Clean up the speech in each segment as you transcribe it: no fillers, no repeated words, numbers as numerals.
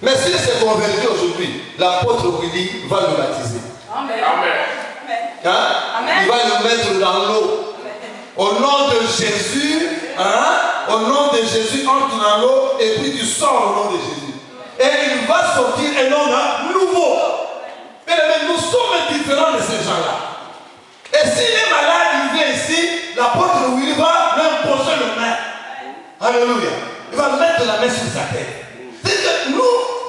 Mais s'il s'est converti aujourd'hui, l'apôtre Willy va le baptiser. Amen. Hein? Amen. Il va le mettre dans l'eau. Au nom de Jésus, hein? Au nom de Jésus, entre dans l'eau et puis tu sors au nom de Jésus. Et il va sortir un homme nouveau. Mais nous sommes différents de ces gens-là. Et s'il est malade, il vient ici, l'apôtre Willy va l'imposer le main. Alléluia. Il va mettre la main sur sa tête. C'est que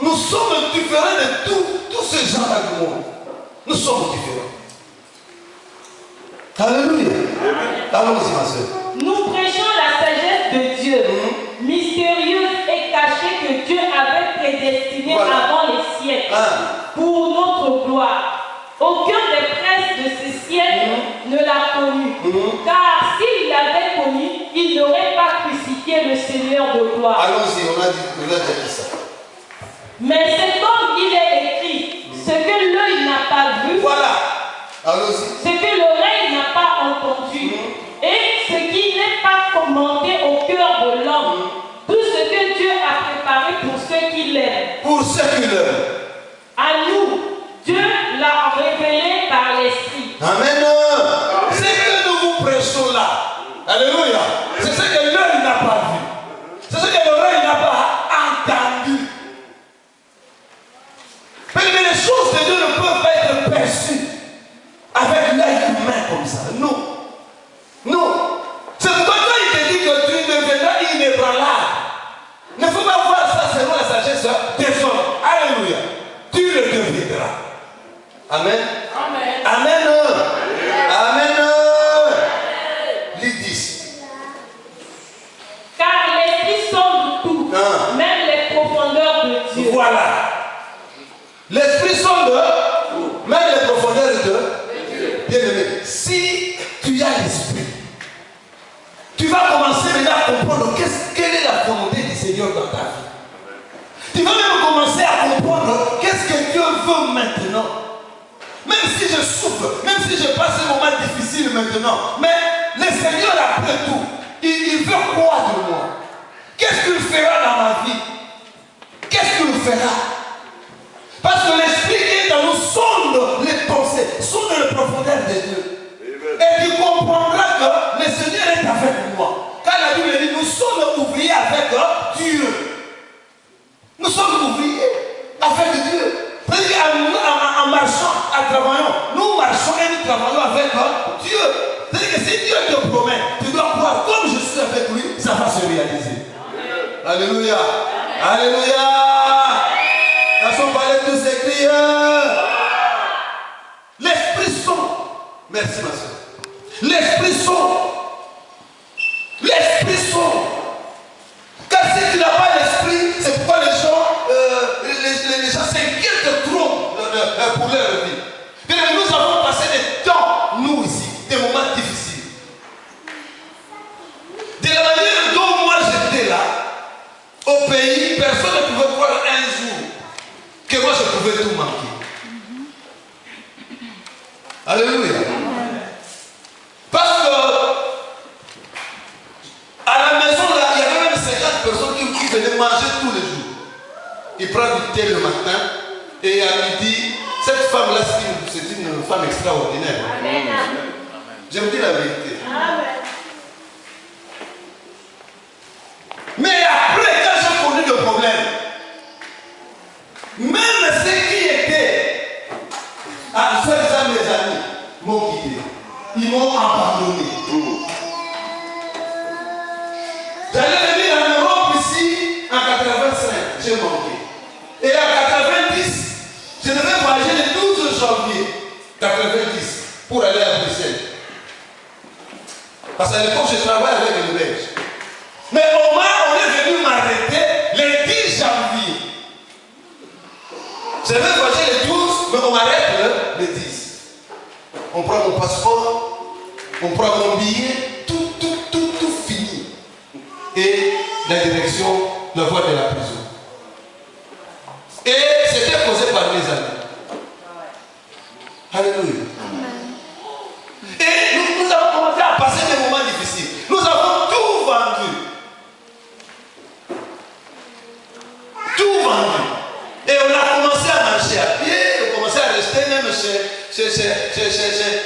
nous sommes différents de tous ces gens-là du monde. Nous sommes différents. Alléluia. Allons-y, ma soeur. Nous prêchons la sagesse de Dieu, mystérieuse et cachée que Dieu avait prédestinée avant les siècles, pour notre gloire. Aucun des princes de ces siècles ne l'a connu, car s'il l'avait connu, il n'aurait pas crucifié le Seigneur de gloire. Allons-y, on a dit ça. Mais c'est comme il est écrit, ce que l'œil n'a pas vu, voilà. Allons-y. Ce que l'oreille n'a pas entendu, et ce qui n'est pas commenté au cœur de l'homme, tout ce que Dieu a préparé pour ceux qui l'aiment. Pour ceux qui l'aiment. À nous, Dieu l'a révélé par l'Esprit. Amen. C'est que nous vous prêchons là. Alléluia. C'est ce que l'œil n'a pas vu. C'est ce que l'oreille n'a pas entendu. Mais les choses de Dieu ne peuvent pas être perçues avec l'œil humain comme ça. Non. Non. C'est pourquoi quand il te dit que tu deviendras inébranlable, il ne faut pas voir ça selon la sagesse des hommes. Alléluia. Tu le deviendras. Amen. Amen. Amen. Amen. Les 10. Car l'Esprit sonde tout, même les profondeurs de Dieu. Voilà. L'Esprit sonde même les profondeurs de Dieu. Bien-aimé, si tu as l'Esprit, tu vas commencer maintenant à comprendre quelle est la volonté du Seigneur dans ta vie. Tu vas même commencer à comprendre qu'est-ce que Dieu veut maintenant. Même si je souffre, même si je passe un moment difficile maintenant, mais le Seigneur après tout, il veut quoi de moi? Qu'est-ce qu'il fera dans ma vie? Qu'est-ce qu'il fera? Parce que l'Esprit qui est dans nous sonde les pensées, sonde les profondeurs de Dieu. Et tu comprendras que le Seigneur est avec moi. Quand la Bible dit nous sommes ouvriers avec Dieu. Nous sommes ouvriers avec Dieu. C'est-à-dire qu'en marchant, en travaillant, nous marchons et nous travaillons avec Dieu. C'est-à-dire que si Dieu te promet, tu dois croire comme je suis avec lui, ça va se réaliser. Alléluia. Alléluia. Laissons parler tous ces crieurs. L'Esprit sonde. Merci ma soeur. L'Esprit sonde. L'Esprit sonde. Car si tu n'as pas l'Esprit, c'est pourquoi les gens s'inquiètent trop pour leur vie. Mais nous avons passé des temps, nous ici, des moments difficiles. De la manière dont moi j'étais là, au pays, personne ne pouvait croire un jour que moi je pouvais tout manquer. Alléluia. Parce que à la maison là, il y avait même 50 personnes qui venaient manger tous les jours. Ils prennent du thé le matin et à midi, cette femme-là, c'est une femme extraordinaire. Amen. Je vous dis la vérité. Amen. Mais après, quand j'ai connu le problème, même ceux qui étaient à soi-disant mes amis m'ont quitté. Ils m'ont abandonné. J'allais venir en Europe ici en 85, j'ai manqué. Et en 90, je devais voyager le 12 janvier 90 pour aller à Bruxelles. Parce qu'à l'époque, je travaillais avec les Belges. Mais au moins, on est venu m'arrêter le 10 janvier. Je devais voyager le 12, mais on m'arrête le 10. On prend mon passeport, on prend mon billet, tout fini. Et la direction, la voie de la prison. Et c'était causé par mes amis. Alléluia. Et nous avons commencé à passer des moments difficiles. Nous avons tout vendu. Tout vendu. même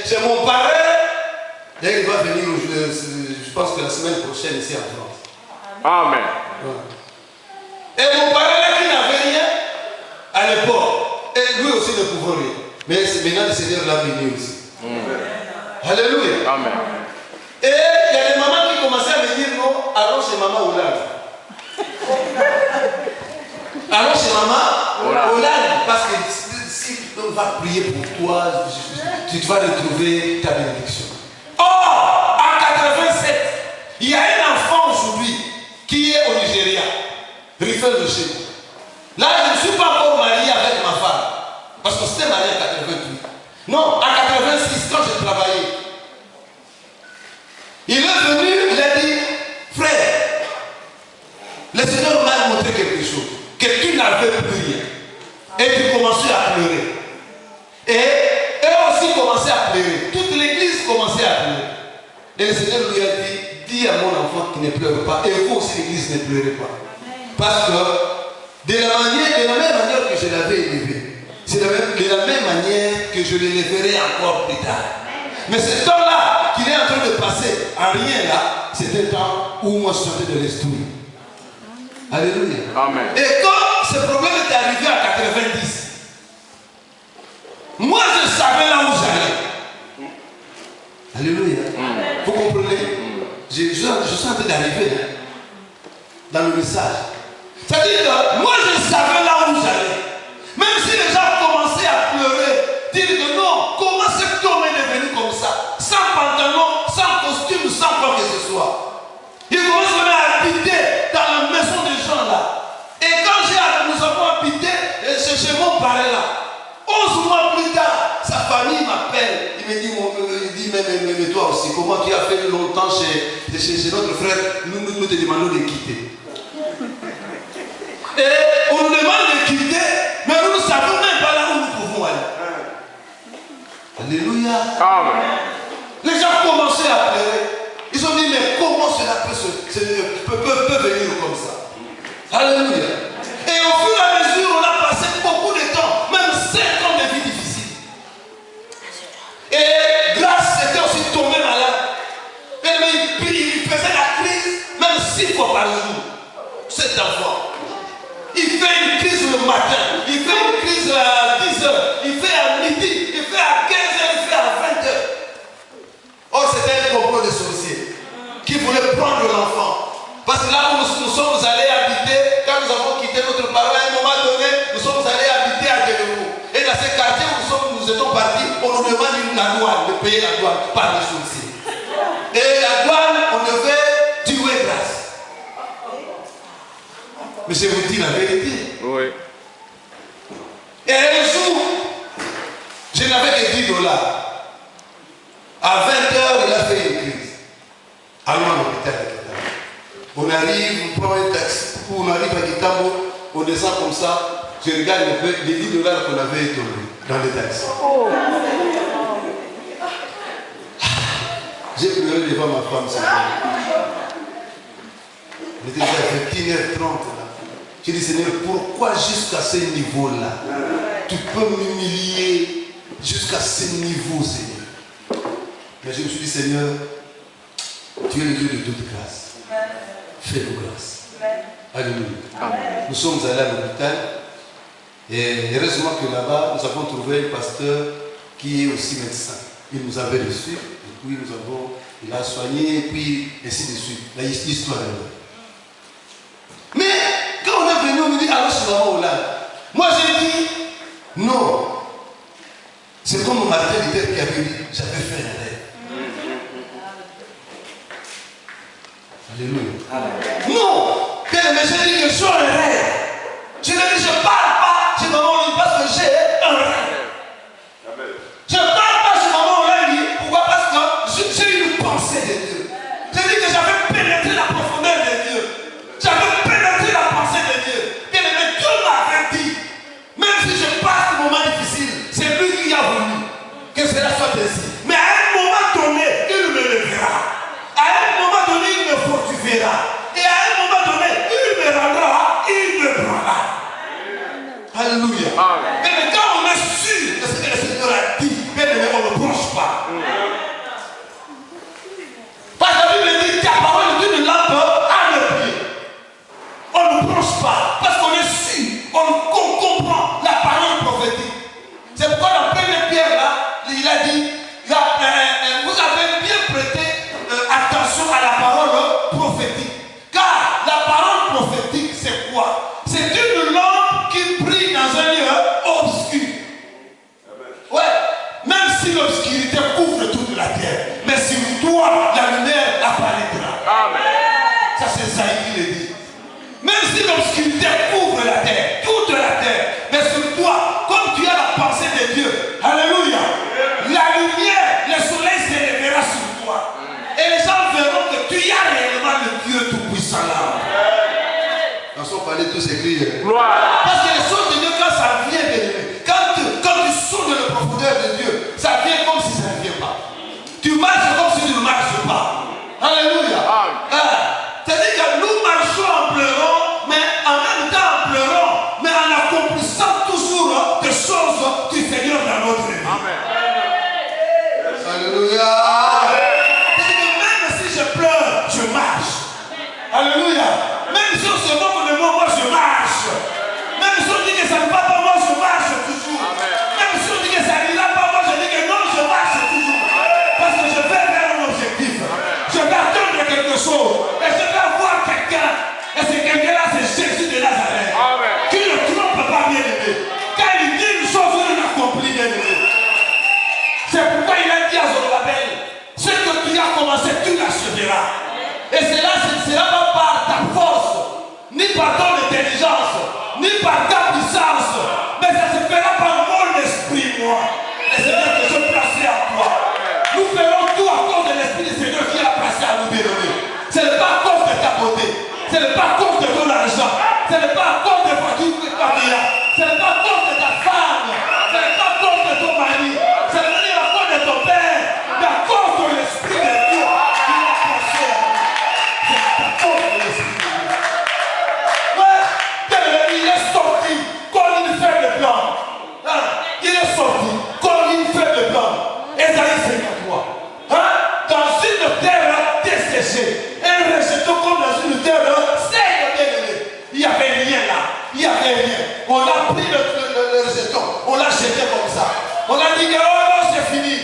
chez mon parrain. D'ailleurs, il va venir, je pense que la semaine prochaine ici en France. Amen. Et mon parrain là qui n'avait rien à l'époque, et lui aussi ne pouvait rien. Mais maintenant le Seigneur l'a béni aussi. Alléluia. Amen. Et il y a des mamans qui commençaient à me dire non, allons chez maman Hollande. Allons chez maman Hollande. Parce que si on va prier pour toi, tu vas retrouver ta bénédiction. Or, en 87, il y a un enfant aujourd'hui qui est au Nigeria, Rifel de chez nous. Là, je ne suis pas encore marié avec ma femme. Parce que c'était marié en 88. Non, en 86, quand je travaillais. Il est venu, il a dit, frère, le Seigneur m'a montré quelque chose, que tu n'avais plus rien. Et tu commençais à pleurer. Et eux aussi commençaient à pleurer. Toute l'église commençait à pleurer. Et le Seigneur lui a dit, dis à mon enfant qui ne pleure pas. Et vous aussi, l'église, ne pleurez pas. Parce que de la même manière que je l'avais élevé, c'est de la même manière que je l'éleverai encore plus tard. Mais ce temps-là qu'il est en train de passer en rien là, c'est un temps où moi je sortais de l'esprit. Alléluia. Amen. Et quand ce problème est arrivé en 90, moi je savais là où j'allais. Alléluia. Vous comprenez? Je suis en train d'arriver dans le message. C'est-à-dire que moi je savais là où j'allais. Même si les gens commençaient à pleurer, dire que non, comment cet homme est devenu comme ça? Sans pantalon, sans costume, sans quoi que ce soit. Il commence même à habiter dans la maison des gens là. Et quand nous avons habité chez mon parrain là, 11 mois plus tard, sa famille m'appelle. Il me dit, mais toi aussi, comment tu as fait longtemps chez notre frère? Nous te demandons de quitter. Et on nous demande de quitter, mais nous ne savons même pas là où nous pouvons aller. Alléluia. Amen. Les gens commençaient à pleurer. Ils ont dit, mais comment cela peut venir comme ça? Alléluia. Et au fur et à mesure, on a passé beaucoup de temps, même 5 ans de vie difficile. Et Grâce était aussi tombé malade. Et il faisait la crise, même 6 fois par jour. Cet enfant. Il fait une crise le matin, il fait une crise à 10h, il fait à midi, il fait à 15h, il fait à 20h. Or, c'était un complot de sorciers qui voulait prendre l'enfant. Parce que là où nous sommes allés habiter, quand nous avons quitté notre parent, à un moment donné, nous sommes allés habiter à Guélémou. Et dans ces quartiers où nous étions partis, on nous demande une douane, de payer la douane par les sorciers. Et la douane, on devait tuer Grâce. Mais je vous dis la vérité. Oui. Et un jour, je n'avais que $10. À 20h, il a fait une crise. Allons à l'hôpital. On arrive, on prend un taxi, on arrive à Kitambo, on descend comme ça. Je regarde les $10 qu'on avait tombés dans les taxis. J'ai pleuré devant ma femme. Il était déjà 21h30 là. J'ai dit, Seigneur, pourquoi jusqu'à ce niveau-là, tu peux m'humilier jusqu'à ce niveau, Seigneur? Mais je me suis dit, Seigneur, tu es le Dieu de toute grâce. Fais-nous grâce. Alléluia. Nous sommes allés à l'hôpital et heureusement que là-bas, nous avons trouvé un pasteur qui est aussi médecin. Il nous avait reçus et puis il a soigné et puis ainsi de suite. L'histoire est là. Mais quand on est venu, on me dit, alors c'est maman Hollande. Moi j'ai dit, non. C'est comme Martin Luther qui avait dit, j'avais fait un rêve. Alléluia. Non. Mais j'ai dit que j'ai un rêve. Je ne dis, je ne parle pas chez maman Hollande parce que j'ai un rêve. Je ne parle pas chez maman Hollande. Pourquoi? Parce que j'ai une pensée de Dieu. J'ai dit que j'avais pénétré la profondeur de Dieu. J'avais pénétré la pensée de Dieu. Bien aimé, Dieu m'avait dit, même si je passe un moment difficile, c'est lui qui a voulu que cela soit ainsi. Mais à un moment donné, il me lèvera. À un moment donné, il me fortifiera. Et à un moment donné, il me rendra, il me prendra. Alléluia. Mais quand on est sûr que ce que le Seigneur a Alléluia. C'est-à-dire que même si je pleure, je marche. Alléluia. Même si on se moque de moi, je marche. Même si on dit que ça ne va pas, moi je marche toujours. Même si on dit que ça n'ira pas, moi je dis que non, je marche toujours. Parce que je vais vers un objectif. Je vais attendre quelque chose. Et je vais voir quelqu'un. Et ce quelqu'un-là, c'est Jésus de Nazareth. Qui ne trompe pas, bien aimé. Quand il dit une chose, il l'accomplit, bien aimé. C'est pourquoi il a dit à Zorobabel, ce que tu as commencé, tu l'achèveras. Et cela, ce ne sera pas par ta force, ni par ton intelligence, ni par ta puissance, mais ça se fera par mon esprit, moi. Et c'est bien que je placerai en toi. Nous ferons tout à cause de l'esprit du Seigneur qui a placé à nous, bien-aimés. Ce n'est pas à cause de ta beauté, ce n'est pas à cause de ton argent, ce n'est pas à cause de voitures que tu as là, ce n'est pas à cause de ta femme, ce n'est pas à cause de ton mari, ce n'est pas à cause de ton père, mais à cause de l'esprit de Dieu qui l'a placé à nous. C'est à cause de l'esprit de Dieu. Ouais, il est sorti comme une feuille de plan. Il est sorti comme une feuille de plan. Esaïe 53. Dans une terre desséchée, un rejeton comme dans une terre sèche, bien-aimé. Il n'y avait rien là. Il n'y avait rien. On a pris le rejeton, on l'a jeté comme ça. On a dit que oh non, c'est fini.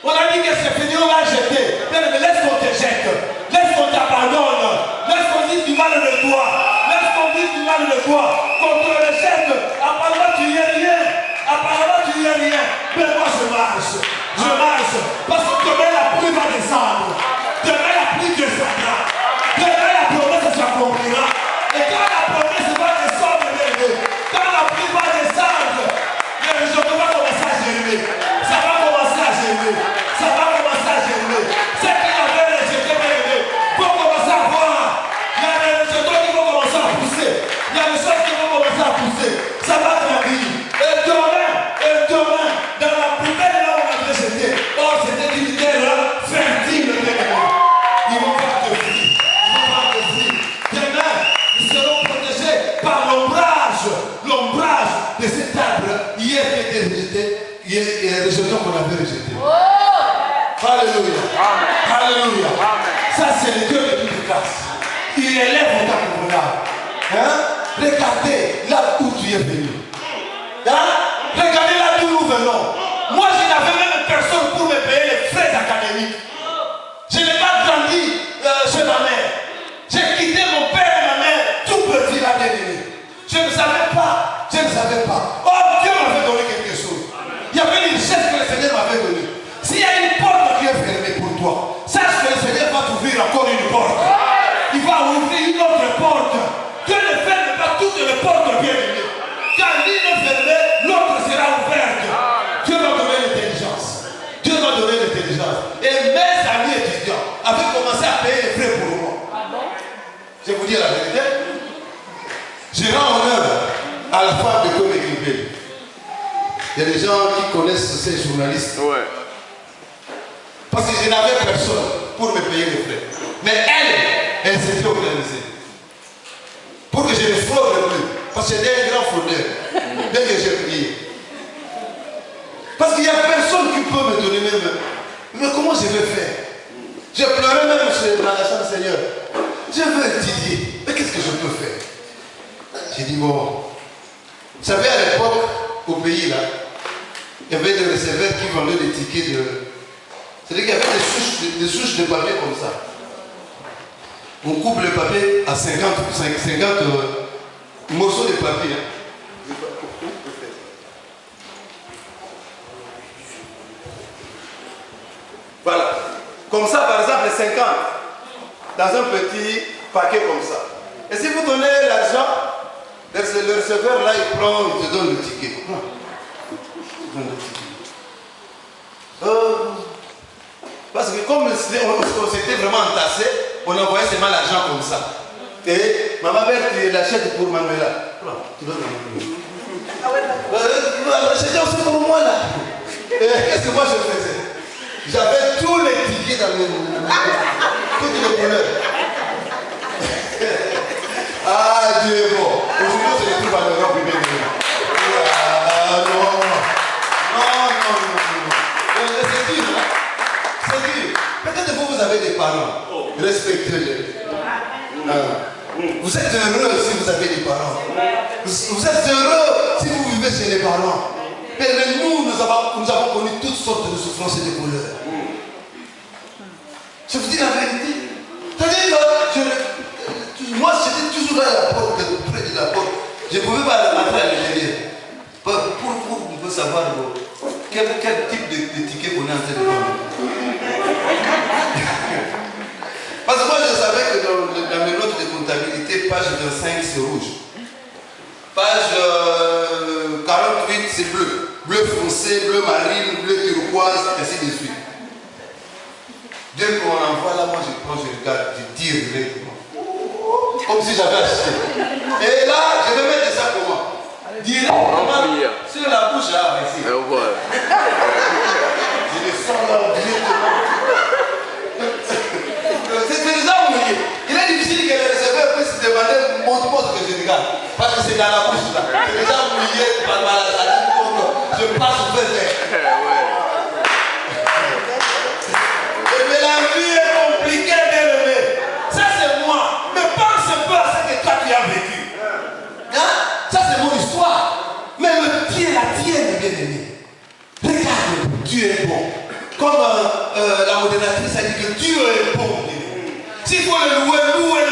On a dit que c'est fini, on l'a jeté. Bien-aimé, laisse qu'on te jette. Laisse qu'on t'abandonne. Laisse qu'on dise du mal de toi. Laisse qu'on dise du mal de toi. Qu'on te rejette. Apparemment, tu n'y es rien. Apparemment, tu n'y es rien. Mais moi, je marche. Je marche. Parce que demain, la pluie va descendre. Demain, la pluie descendra. Demain, la promesse s'accomplira. Et quand la promesse va descendre, quand la pluie va descendre, je vais commencer à germer. Ça va commencer à germer. Ça va commencer à germer. C'est qu'il y avait rejeté, bien-aimé. Pour commencer à voir. Il y a des rejetons qui vont commencer à pousser. Il y a des choses qui vont commencer à pousser. Ça va grandir. Et demain, dans la poubelle là où on avait jeté, oh, c'était une terre fertile, bien-aimé. Ils vont faire de fruits. Ils vont faire de fruits. Demain, ils seront protégés par l'ombrage de cet arbre hier qui était rejeté, et les rejetons qu'on avait rejetés. Alléluia. Alléluia. Ça, c'est le Dieu de toute grâce. Il élève ta convenable. Regardez là où tu es venu. Regardez là d'où nous venons. Moi, je n'avais même personne pour me payer les frais académiques. Je n'ai pas grandi chez ma mère. J'ai quitté mon père et ma mère tout petit là, bien-aimé. Je ne savais pas. Je ne savais pas. Oh, Dieu m'avait donné quelque chose. Il y avait une richesse que le Seigneur m'avait donnée. S'il y a une porte qui est fermée pour toi, sache que le Seigneur va t'ouvrir encore une porte. Il va ouvrir une autre porte. Dieu ne ferme pas toutes les portes, bien-aimées. Quand l'une est fermée, l'autre sera ouverte. Dieu va donner l'intelligence. Dieu va donner l'intelligence. Et mes amis étudiants avaient commencé à payer les frais pour moi. Je vais vous dire la vérité. Je rends honneur à la femme de Tony Grippel. Il y a des gens qui connaissent ces journalistes. Ouais. Parce que je n'avais personne pour me payer les frais. Mais elle s'était organisée. Pour que je ne fraude plus. Parce que j'étais un grand fraudeur. Dès que j'ai prié. Parce qu'il n'y a personne qui peut me donner même. Mais comment je vais faire? Je pleurais même dans la chambre, Seigneur. Je veux étudier. Mais qu'est-ce que je peux faire? J'ai dit, bon. Vous savez, à l'époque, au pays là, il y avait des receveurs qui vendaient des tickets de. C'est-à-dire qu'il y avait des souches de papier comme ça. On coupe le papier à 50 morceaux de papier. Voilà. Comme ça, par exemple, 50 dans un petit paquet comme ça. Et si vous donnez l'argent, le receveur là, il prend, il te donne le ticket. Parce que comme on s'était vraiment entassé, on envoyait seulement l'argent comme ça. Et maman mère, tu l'achètes pour Manuela. Tu donnes à Manuela. C'était aussi pour moi là. Qu'est-ce que moi je faisais? J'avais tous les tickets dans toutes les couleurs. Ah, Dieu est bon. Aujourd'hui, on se retrouve à l'Europe, bien sûr. Non. C'est Respectez-les. Vous êtes heureux si vous avez des parents. Vous êtes heureux si vous vivez chez les parents. Mais nous avons connu toutes sortes de souffrances et de couleurs. Je vous dis la vérité. C'est-à-dire que moi, j'étais toujours à la porte, près de la porte. Je ne pouvais pas rentrer à l'intérieur. Pour savoir quel type de ticket on est en train de prendre. Parce que moi, je savais que dans mes notes de comptabilité, page 25, c'est rouge. Page 48, c'est bleu. Bleu foncé, bleu marine, bleu turquoise, ainsi de suite. Dès qu'on envoie là, moi je prends, je regarde, je tire directement. Comme si j'avais acheté. Et là, je vais mettre ça comment? Directement sur la bouche là, ici. Je le sens là directement. C'est déjà oublié. Il est difficile que les receveurs puissent se demander mon que je regarde. Parce que c'est dans la bouche là. C'est déjà oublié par ma salive. Je passe au fait. Mais la vie est compliquée, bien aimé. Ça c'est moi. Mais pense un peu à ce que toi tu as vécu. Hein? Ça c'est mon histoire. Mais le pied, la tienne, bien aimé. Regarde, Dieu est bon. Comme la modératrice a dit que Dieu est bon. S'il faut le louer, louer